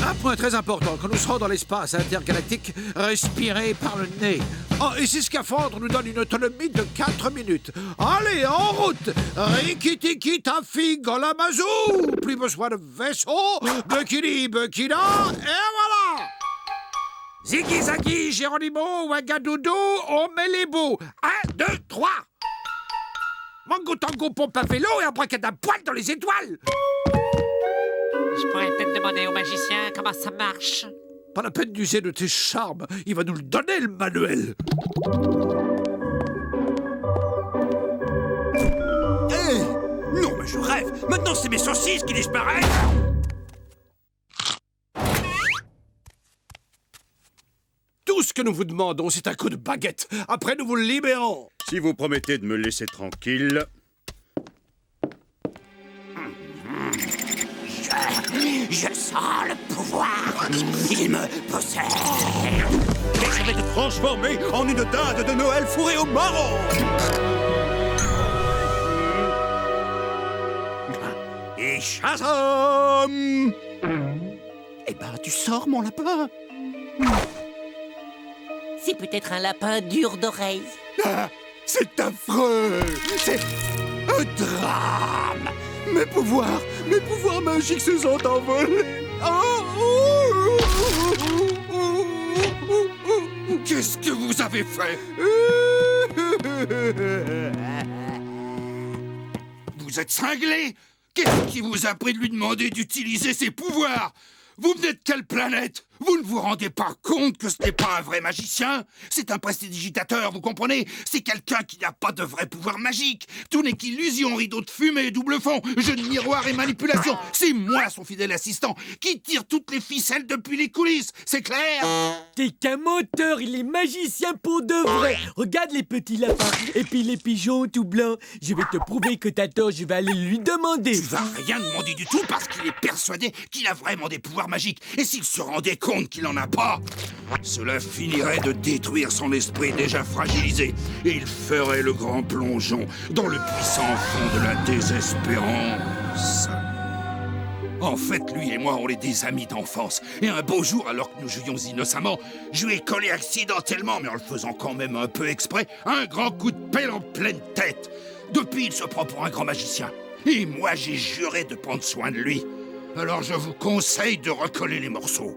Un point très important, quand nous serons dans l'espace intergalactique, respirez par le nez. Oh, et ces scaphandres nous donnent une autonomie de 4 minutes. Allez, en route! Rikitiki tafi golamazou! Plus besoin de vaisseau, Bukini Bukina, et voilà! Ziggy Zaggy, Geronimo, Ouagadoudou, on met les bouts. 1, 2, 3! Mango Tango pompe à vélo et abracadapoil dans les étoiles! Je pourrais peut-être demander au magicien comment ça marche. Pas la peine d'user de tes charmes, il va nous le donner, le manuel. Hey, non, mais je rêve. Maintenant, c'est mes saucisses qui disparaissent. Tout ce que nous vous demandons, c'est un coup de baguette. Après, nous vous le libérons. Si vous promettez de me laisser tranquille... Je sens le pouvoir. Il me possède. Et je vais te transformer en une dinde de Noël fourrée au marron. Et Shazam! Eh ben, tu sors, mon lapin. C'est peut-être un lapin dur d'oreilles. Ah, c'est affreux. C'est un drame. Mes pouvoirs magiques se sont envolés. Qu'est-ce que vous avez fait? Vous êtes cinglé? Qu'est-ce qui vous a pris de lui demander d'utiliser ses pouvoirs? Vous venez de quelle planète? Vous ne vous rendez pas compte que ce n'est pas un vrai magicien? C'est un prestidigitateur, vous comprenez? C'est quelqu'un qui n'a pas de vrai pouvoir magique. Tout n'est qu'illusion, rideau de fumée, double fond, jeu de miroir et manipulation. C'est moi, son fidèle assistant, qui tire toutes les ficelles depuis les coulisses. C'est clair? T'es qu'un menteur, il est magicien pour de vrai. Regarde les petits lapins et puis les pigeons tout blancs. Je vais te prouver que t'as tort, je vais aller lui demander. Tu vas rien demander du tout parce qu'il est persuadé qu'il a vraiment des pouvoirs magiques. Et s'il se rendait compte qu'il n'en a pas, cela finirait de détruire son esprit déjà fragilisé et il ferait le grand plongeon dans le puissant fond de la désespérance. En fait, lui et moi, on est des amis d'enfance. Et un beau jour, alors que nous jouions innocemment, je lui ai collé accidentellement, mais en le faisant quand même un peu exprès, un grand coup de pelle en pleine tête. Depuis, il se prend pour un grand magicien. Et moi, j'ai juré de prendre soin de lui. Alors je vous conseille de recoller les morceaux.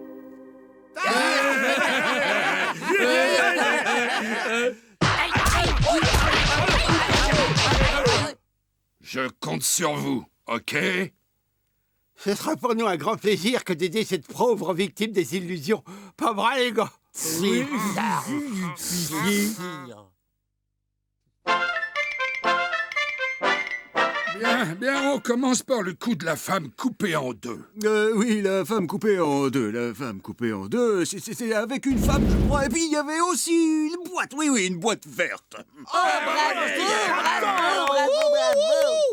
Je compte sur vous, ok? Ce sera pour nous un grand plaisir que d'aider cette pauvre victime des illusions. Pas vrai, les gars? Oui. Bien, on commence par le coup de la femme coupée en deux. Oui, la femme coupée en deux. La femme coupée en deux, c'est avec une femme, je crois. Et puis, il y avait aussi une boîte. Oui, une boîte verte. Ah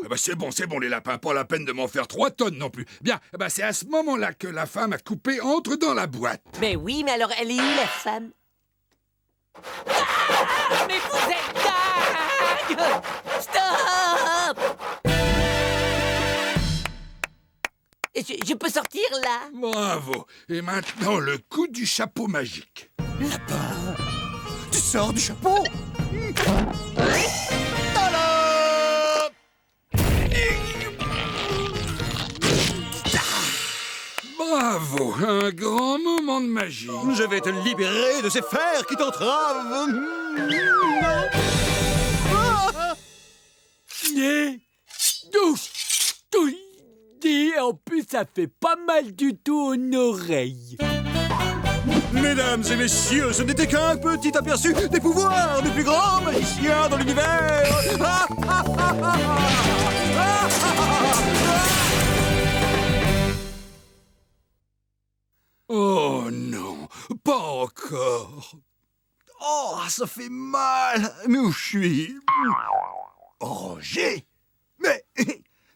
bah c'est bon, les lapins. Pas la peine de m'en faire 3 tonnes non plus. Bien, bah c'est à ce moment-là que la femme a coupé entre dans la boîte. Mais oui, mais alors elle est où, la femme? Ah, mais vous êtes dingue! Stop! Je peux sortir, là? Bravo. Et maintenant, le coup du chapeau magique. Lapin, tu sors du chapeau? Bravo, un grand moment de magie. Je vais te libérer de ces fers qui t'entravent. Et en plus, ça fait pas mal du tout aux oreilles. Mesdames et messieurs, ce n'était qu'un petit aperçu des pouvoirs du plus grand magicien dans l'univers. Oh non, pas encore. Oh, ça fait mal. Mais où je suis? Roger?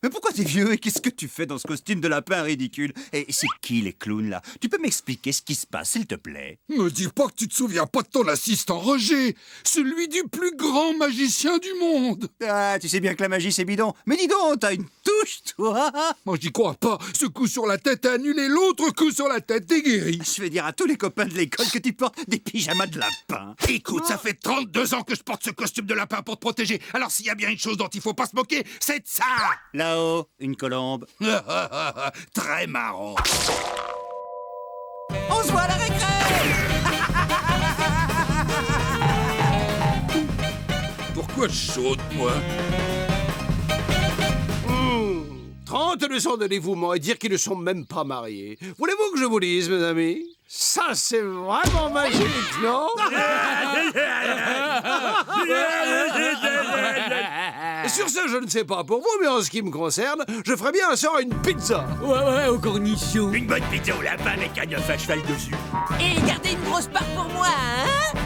Mais pourquoi t'es vieux et qu'est-ce que tu fais dans ce costume de lapin ridicule? Et c'est qui les clowns là? Tu peux m'expliquer ce qui se passe, s'il te plaît? Me dis pas que tu te souviens pas de ton assistant Roger, celui du plus grand magicien du monde. Ah, tu sais bien que la magie c'est bidon. Mais dis donc, t'as une touche, toi? Moi j'y crois pas. Ce coup sur la tête a annulé l'autre coup sur la tête, t'es guéri. Je vais dire à tous les copains de l'école que tu portes des pyjamas de lapin. Écoute, ça fait 32 ans que je porte ce costume de lapin pour te protéger. Alors s'il y a bien une chose dont il faut pas se moquer, c'est de ça. Là-haut, une colombe. Très marrant. On se voit à la récré. 'Pourquoi je saute, moi? 30 leçons de dévouement et dire qu'ils ne sont même pas mariés. Voulez-vous que je vous dise, mes amis? Ça, c'est vraiment magique, non? Sur ce, je ne sais pas pour vous, mais en ce qui me concerne, je ferais bien un sort à une pizza. Ouais, au cornichon. Une bonne pizza au lapin avec un œuf à cheval dessus. Et gardez une grosse part pour moi, hein?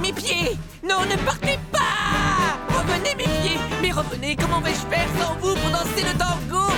Mes pieds! Non, ne partez pas! Revenez, mes pieds! Mais revenez, comment vais-je faire sans vous pour danser le tango?